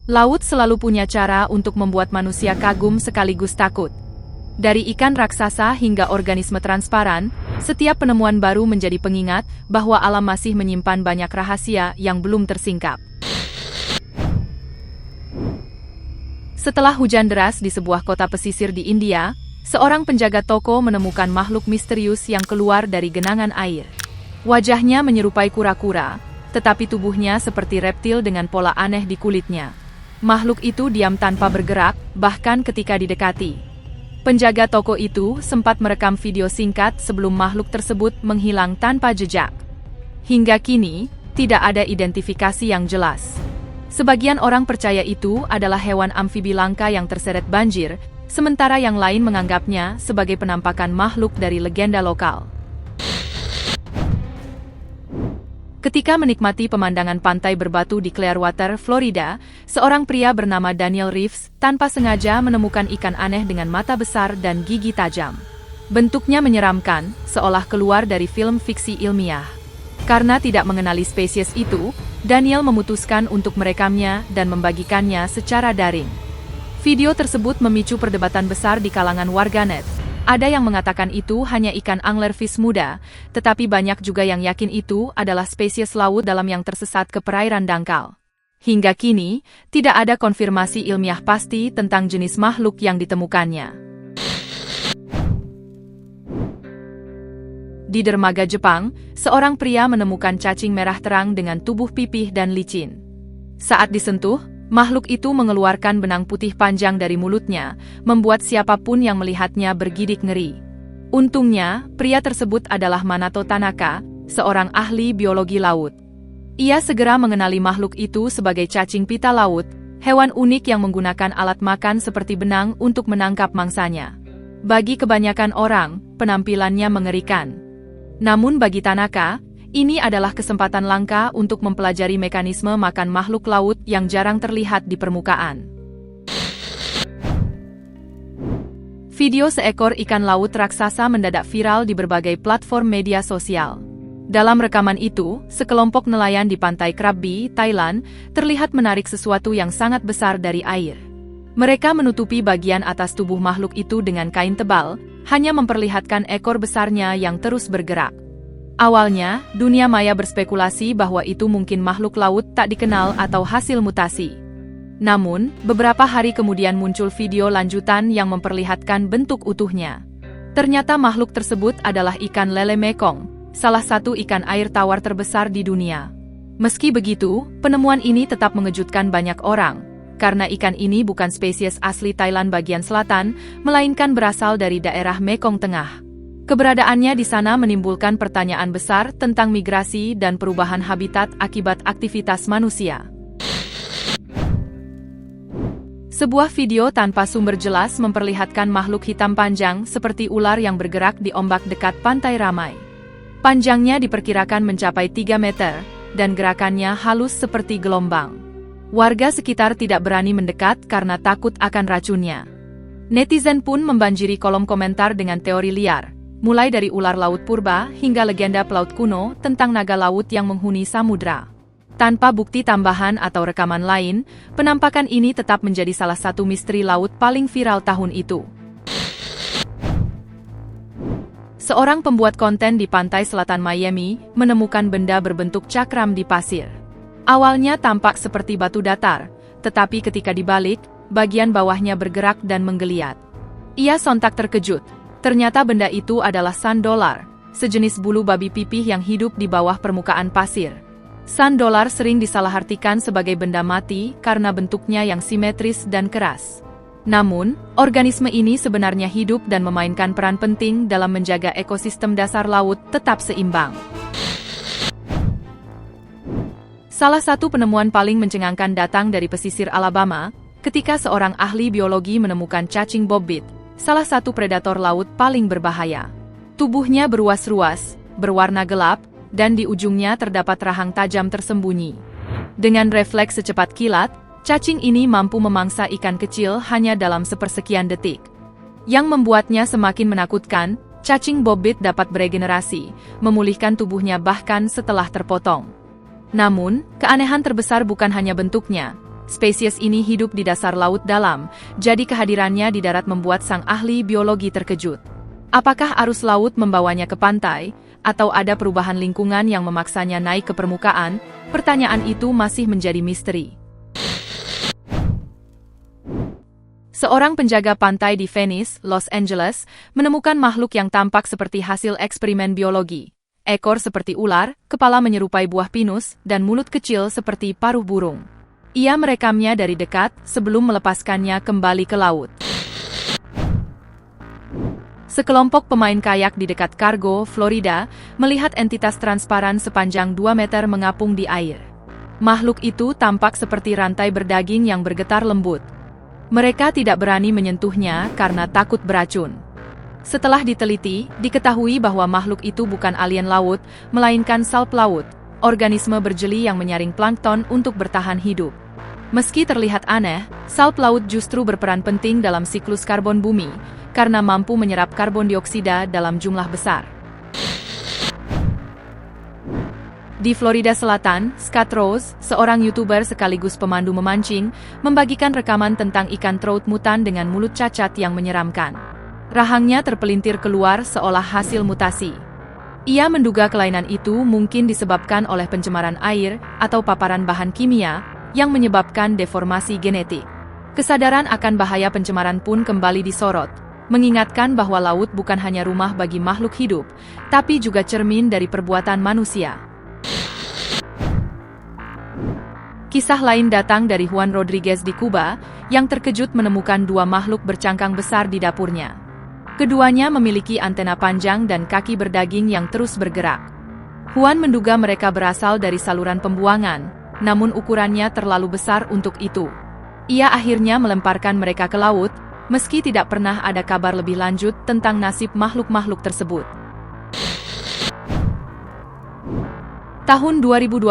Laut selalu punya cara untuk membuat manusia kagum sekaligus takut. Dari ikan raksasa hingga organisme transparan, setiap penemuan baru menjadi pengingat bahwa alam masih menyimpan banyak rahasia yang belum tersingkap. Setelah hujan deras di sebuah kota pesisir di India, seorang penjaga toko menemukan makhluk misterius yang keluar dari genangan air. Wajahnya menyerupai kura-kura, tetapi tubuhnya seperti reptil dengan pola aneh di kulitnya. Makhluk itu diam tanpa bergerak, bahkan ketika didekati. Penjaga toko itu sempat merekam video singkat sebelum makhluk tersebut menghilang tanpa jejak. Hingga kini, tidak ada identifikasi yang jelas. Sebagian orang percaya itu adalah hewan amfibi langka yang terseret banjir, sementara yang lain menganggapnya sebagai penampakan makhluk dari legenda lokal. Ketika menikmati pemandangan pantai berbatu di Clearwater, Florida, seorang pria bernama Daniel Reeves tanpa sengaja menemukan ikan aneh dengan mata besar dan gigi tajam. Bentuknya menyeramkan, seolah keluar dari film fiksi ilmiah. Karena tidak mengenali spesies itu, Daniel memutuskan untuk merekamnya dan membagikannya secara daring. Video tersebut memicu perdebatan besar di kalangan warganet. Ada yang mengatakan itu hanya ikan anglerfish muda, tetapi banyak juga yang yakin itu adalah spesies laut dalam yang tersesat ke perairan dangkal. Hingga kini, tidak ada konfirmasi ilmiah pasti tentang jenis makhluk yang ditemukannya. Di dermaga Jepang, seorang pria menemukan cacing merah terang dengan tubuh pipih dan licin. Saat disentuh, makhluk itu mengeluarkan benang putih panjang dari mulutnya, membuat siapapun yang melihatnya bergidik ngeri. Untungnya, pria tersebut adalah Manato Tanaka, seorang ahli biologi laut. Ia segera mengenali makhluk itu sebagai cacing pita laut, hewan unik yang menggunakan alat makan seperti benang untuk menangkap mangsanya. Bagi kebanyakan orang, penampilannya mengerikan. Namun bagi Tanaka, ini adalah kesempatan langka untuk mempelajari mekanisme makan makhluk laut yang jarang terlihat di permukaan. Video seekor ikan laut raksasa mendadak viral di berbagai platform media sosial. Dalam rekaman itu, sekelompok nelayan di pantai Krabi, Thailand, terlihat menarik sesuatu yang sangat besar dari air. Mereka menutupi bagian atas tubuh makhluk itu dengan kain tebal, hanya memperlihatkan ekor besarnya yang terus bergerak. Awalnya, dunia maya berspekulasi bahwa itu mungkin makhluk laut tak dikenal atau hasil mutasi. Namun, beberapa hari kemudian muncul video lanjutan yang memperlihatkan bentuk utuhnya. Ternyata makhluk tersebut adalah ikan lele Mekong, salah satu ikan air tawar terbesar di dunia. Meski begitu, penemuan ini tetap mengejutkan banyak orang, karena ikan ini bukan spesies asli Thailand bagian selatan, melainkan berasal dari daerah Mekong Tengah. Keberadaannya di sana menimbulkan pertanyaan besar tentang migrasi dan perubahan habitat akibat aktivitas manusia. Sebuah video tanpa sumber jelas memperlihatkan makhluk hitam panjang seperti ular yang bergerak di ombak dekat pantai ramai. Panjangnya diperkirakan mencapai 3 meter, dan gerakannya halus seperti gelombang. Warga sekitar tidak berani mendekat karena takut akan racunnya. Netizen pun membanjiri kolom komentar dengan teori liar, mulai dari ular laut purba hingga legenda pelaut kuno tentang naga laut yang menghuni samudra. Tanpa bukti tambahan atau rekaman lain, penampakan ini tetap menjadi salah satu misteri laut paling viral tahun itu. Seorang pembuat konten di pantai selatan Miami menemukan benda berbentuk cakram di pasir. Awalnya tampak seperti batu datar, tetapi ketika dibalik, bagian bawahnya bergerak dan menggeliat. Ia sontak terkejut. Ternyata benda itu adalah sand dollar, sejenis bulu babi pipih yang hidup di bawah permukaan pasir. Sand dollar sering disalahartikan sebagai benda mati karena bentuknya yang simetris dan keras. Namun, organisme ini sebenarnya hidup dan memainkan peran penting dalam menjaga ekosistem dasar laut tetap seimbang. Salah satu penemuan paling mencengangkan datang dari pesisir Alabama, ketika seorang ahli biologi menemukan cacing bobbit, salah satu predator laut paling berbahaya. Tubuhnya beruas-ruas, berwarna gelap, dan di ujungnya terdapat rahang tajam tersembunyi. Dengan refleks secepat kilat, cacing ini mampu memangsa ikan kecil hanya dalam sepersekian detik. Yang membuatnya semakin menakutkan, cacing bobbit dapat beregenerasi, memulihkan tubuhnya bahkan setelah terpotong. Namun, keanehan terbesar bukan hanya bentuknya, Spesies ini hidup di dasar laut dalam, jadi kehadirannya di darat membuat sang ahli biologi terkejut. Apakah arus laut membawanya ke pantai, atau ada perubahan lingkungan yang memaksanya naik ke permukaan? Pertanyaan itu masih menjadi misteri. Seorang penjaga pantai di Venice, Los Angeles, menemukan makhluk yang tampak seperti hasil eksperimen biologi. Ekor seperti ular, kepala menyerupai buah pinus, dan mulut kecil seperti paruh burung. Ia merekamnya dari dekat sebelum melepaskannya kembali ke laut. Sekelompok pemain kayak di dekat Cargo, Florida, melihat entitas transparan sepanjang 2 meter mengapung di air. Makhluk itu tampak seperti rantai berdaging yang bergetar lembut. Mereka tidak berani menyentuhnya karena takut beracun. Setelah diteliti, diketahui bahwa makhluk itu bukan alien laut, melainkan salp laut, organisme berjeli yang menyaring plankton untuk bertahan hidup. Meski terlihat aneh, salp laut justru berperan penting dalam siklus karbon bumi, karena mampu menyerap karbon dioksida dalam jumlah besar. Di Florida Selatan, Scott Rose, seorang YouTuber sekaligus pemandu memancing, membagikan rekaman tentang ikan trout mutan dengan mulut cacat yang menyeramkan. Rahangnya terpelintir keluar seolah hasil mutasi. Ia menduga kelainan itu mungkin disebabkan oleh pencemaran air atau paparan bahan kimia yang menyebabkan deformasi genetik. Kesadaran akan bahaya pencemaran pun kembali disorot, mengingatkan bahwa laut bukan hanya rumah bagi makhluk hidup, tapi juga cermin dari perbuatan manusia. Kisah lain datang dari Juan Rodriguez di Kuba, yang terkejut menemukan 2 makhluk bercangkang besar di dapurnya. Keduanya memiliki antena panjang dan kaki berdaging yang terus bergerak. Juan menduga mereka berasal dari saluran pembuangan, namun ukurannya terlalu besar untuk itu. Ia akhirnya melemparkan mereka ke laut, meski tidak pernah ada kabar lebih lanjut tentang nasib makhluk-makhluk tersebut. Tahun 2021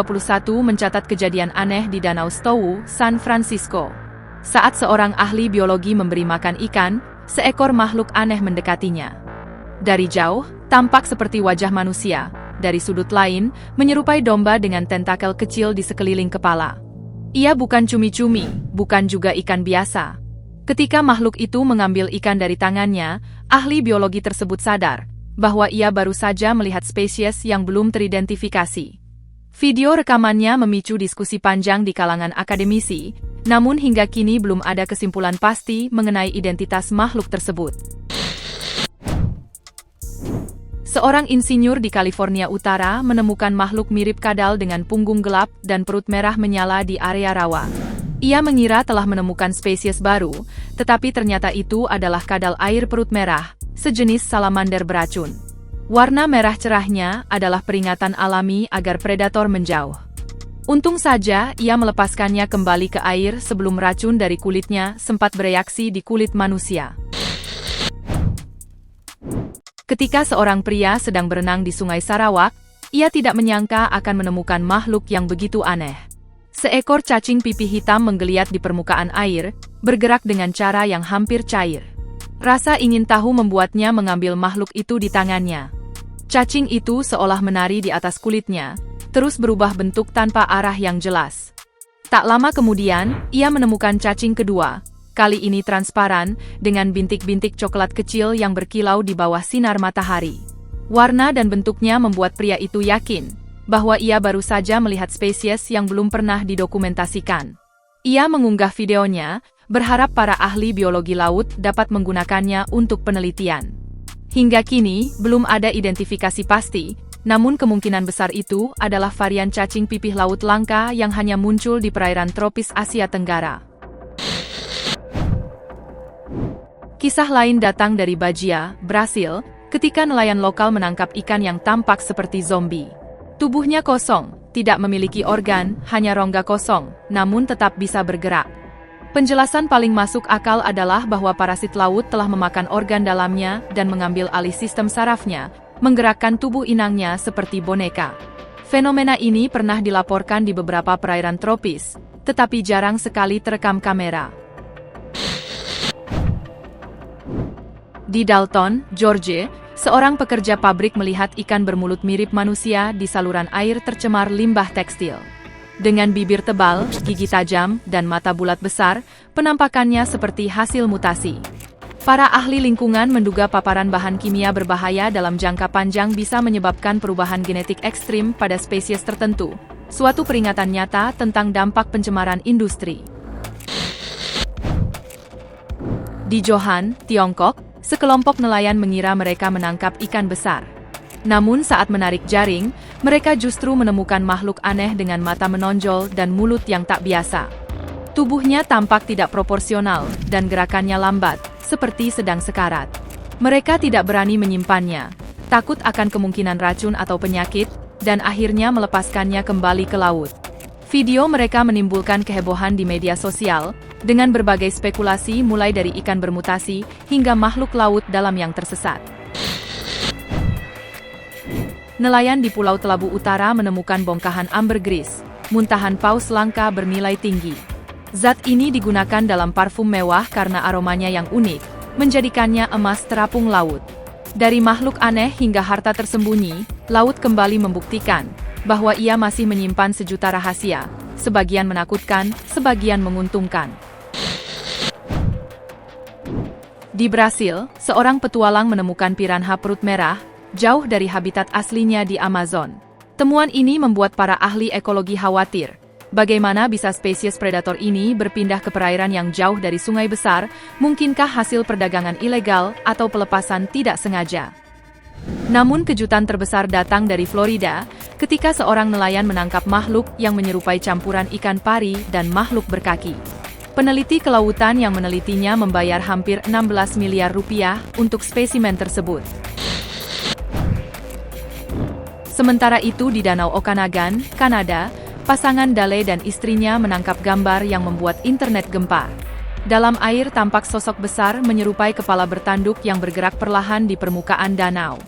mencatat kejadian aneh di Danau Stowe, San Francisco. Saat seorang ahli biologi memberi makan ikan, seekor makhluk aneh mendekatinya. Dari jauh, tampak seperti wajah manusia. Dari sudut lain, menyerupai domba dengan tentakel kecil di sekeliling kepala. Ia bukan cumi-cumi, bukan juga ikan biasa. Ketika makhluk itu mengambil ikan dari tangannya, ahli biologi tersebut sadar bahwa ia baru saja melihat spesies yang belum teridentifikasi. Video rekamannya memicu diskusi panjang di kalangan akademisi, namun hingga kini belum ada kesimpulan pasti mengenai identitas makhluk tersebut. Seorang insinyur di California Utara menemukan makhluk mirip kadal dengan punggung gelap dan perut merah menyala di area rawa. Ia mengira telah menemukan spesies baru, tetapi ternyata itu adalah kadal air perut merah, sejenis salamander beracun. Warna merah cerahnya adalah peringatan alami agar predator menjauh. Untung saja ia melepaskannya kembali ke air sebelum racun dari kulitnya sempat bereaksi di kulit manusia. Ketika seorang pria sedang berenang di Sungai Sarawak, ia tidak menyangka akan menemukan makhluk yang begitu aneh. Seekor cacing pipih hitam menggeliat di permukaan air, bergerak dengan cara yang hampir cair. Rasa ingin tahu membuatnya mengambil makhluk itu di tangannya. Cacing itu seolah menari di atas kulitnya, terus berubah bentuk tanpa arah yang jelas. Tak lama kemudian, ia menemukan cacing kedua. Kali ini transparan, dengan bintik-bintik coklat kecil yang berkilau di bawah sinar matahari. Warna dan bentuknya membuat pria itu yakin bahwa ia baru saja melihat spesies yang belum pernah didokumentasikan. Ia mengunggah videonya, berharap para ahli biologi laut dapat menggunakannya untuk penelitian. Hingga kini, belum ada identifikasi pasti, namun kemungkinan besar itu adalah varian cacing pipih laut langka yang hanya muncul di perairan tropis Asia Tenggara. Kisah lain datang dari Bahia, Brasil, ketika nelayan lokal menangkap ikan yang tampak seperti zombie. Tubuhnya kosong, tidak memiliki organ, hanya rongga kosong, namun tetap bisa bergerak. Penjelasan paling masuk akal adalah bahwa parasit laut telah memakan organ dalamnya dan mengambil alih sistem sarafnya, menggerakkan tubuh inangnya seperti boneka. Fenomena ini pernah dilaporkan di beberapa perairan tropis, tetapi jarang sekali terekam kamera. Di Dalton, Georgia, seorang pekerja pabrik melihat ikan bermulut mirip manusia di saluran air tercemar limbah tekstil. Dengan bibir tebal, gigi tajam, dan mata bulat besar, penampakannya seperti hasil mutasi. Para ahli lingkungan menduga paparan bahan kimia berbahaya dalam jangka panjang bisa menyebabkan perubahan genetik ekstrim pada spesies tertentu, suatu peringatan nyata tentang dampak pencemaran industri. Di Zhohan, Tiongkok, sekelompok nelayan mengira mereka menangkap ikan besar. Namun saat menarik jaring, mereka justru menemukan makhluk aneh dengan mata menonjol dan mulut yang tak biasa. Tubuhnya tampak tidak proporsional, dan gerakannya lambat, seperti sedang sekarat. Mereka tidak berani menyimpannya, takut akan kemungkinan racun atau penyakit, dan akhirnya melepaskannya kembali ke laut. Video mereka menimbulkan kehebohan di media sosial, dengan berbagai spekulasi mulai dari ikan bermutasi, hingga makhluk laut dalam yang tersesat. Nelayan di Pulau Telabu Utara menemukan bongkahan ambergris, muntahan paus langka bernilai tinggi. Zat ini digunakan dalam parfum mewah karena aromanya yang unik, menjadikannya emas terapung laut. Dari makhluk aneh hingga harta tersembunyi, laut kembali membuktikan bahwa ia masih menyimpan sejuta rahasia, sebagian menakutkan, sebagian menguntungkan. Di Brasil, seorang petualang menemukan piranha perut merah, jauh dari habitat aslinya di Amazon. Temuan ini membuat para ahli ekologi khawatir. Bagaimana bisa spesies predator ini berpindah ke perairan yang jauh dari sungai besar? Mungkinkah hasil perdagangan ilegal atau pelepasan tidak sengaja? Namun kejutan terbesar datang dari Florida, ketika seorang nelayan menangkap makhluk yang menyerupai campuran ikan pari dan makhluk berkaki. Peneliti kelautan yang menelitinya membayar hampir 16 miliar rupiah untuk spesimen tersebut. Sementara itu di Danau Okanagan, Kanada, pasangan Dale dan istrinya menangkap gambar yang membuat internet gempar. Dalam air tampak sosok besar menyerupai kepala bertanduk yang bergerak perlahan di permukaan danau.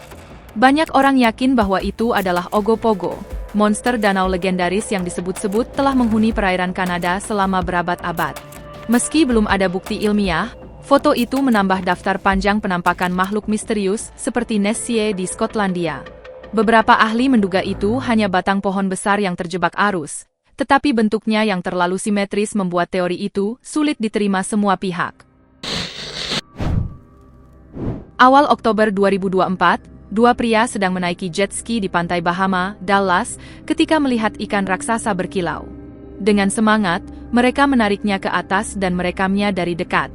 Banyak orang yakin bahwa itu adalah Ogopogo, monster danau legendaris yang disebut-sebut telah menghuni perairan Kanada selama berabad-abad. Meski belum ada bukti ilmiah, foto itu menambah daftar panjang penampakan makhluk misterius seperti Nessie di Skotlandia. Beberapa ahli menduga itu hanya batang pohon besar yang terjebak arus, tetapi bentuknya yang terlalu simetris membuat teori itu sulit diterima semua pihak. Awal Oktober 2024, dua pria sedang menaiki jet ski di pantai Bahama, Dallas, ketika melihat ikan raksasa berkilau. Dengan semangat, mereka menariknya ke atas dan merekamnya dari dekat.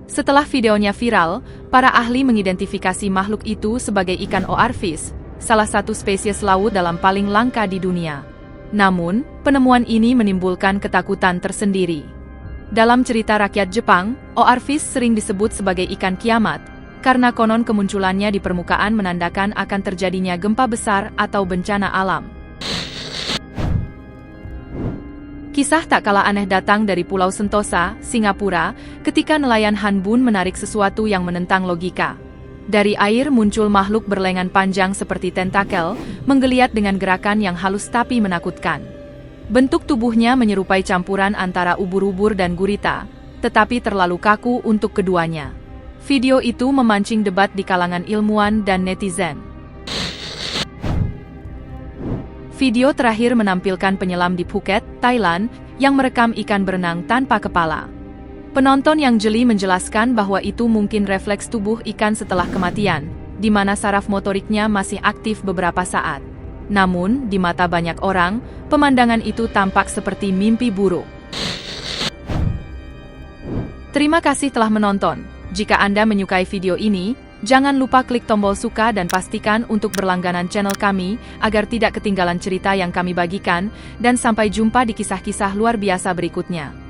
Setelah videonya viral, para ahli mengidentifikasi makhluk itu sebagai ikan oarfish, salah satu spesies laut dalam paling langka di dunia. Namun, penemuan ini menimbulkan ketakutan tersendiri. Dalam cerita rakyat Jepang, oarfish sering disebut sebagai ikan kiamat, karena konon kemunculannya di permukaan menandakan akan terjadinya gempa besar atau bencana alam. Kisah tak kalah aneh datang dari Pulau Sentosa, Singapura, ketika nelayan Han Bun menarik sesuatu yang menentang logika. Dari air muncul makhluk berlengan panjang seperti tentakel, menggeliat dengan gerakan yang halus tapi menakutkan. Bentuk tubuhnya menyerupai campuran antara ubur-ubur dan gurita, tetapi terlalu kaku untuk keduanya. Video itu memancing debat di kalangan ilmuwan dan netizen. Video terakhir menampilkan penyelam di Phuket, Thailand, yang merekam ikan berenang tanpa kepala. Penonton yang jeli menjelaskan bahwa itu mungkin refleks tubuh ikan setelah kematian, di mana saraf motoriknya masih aktif beberapa saat. Namun, di mata banyak orang, pemandangan itu tampak seperti mimpi buruk. Terima kasih telah menonton. Jika Anda menyukai video ini, jangan lupa klik tombol suka dan pastikan untuk berlangganan channel kami, agar tidak ketinggalan cerita yang kami bagikan, dan sampai jumpa di kisah-kisah luar biasa berikutnya.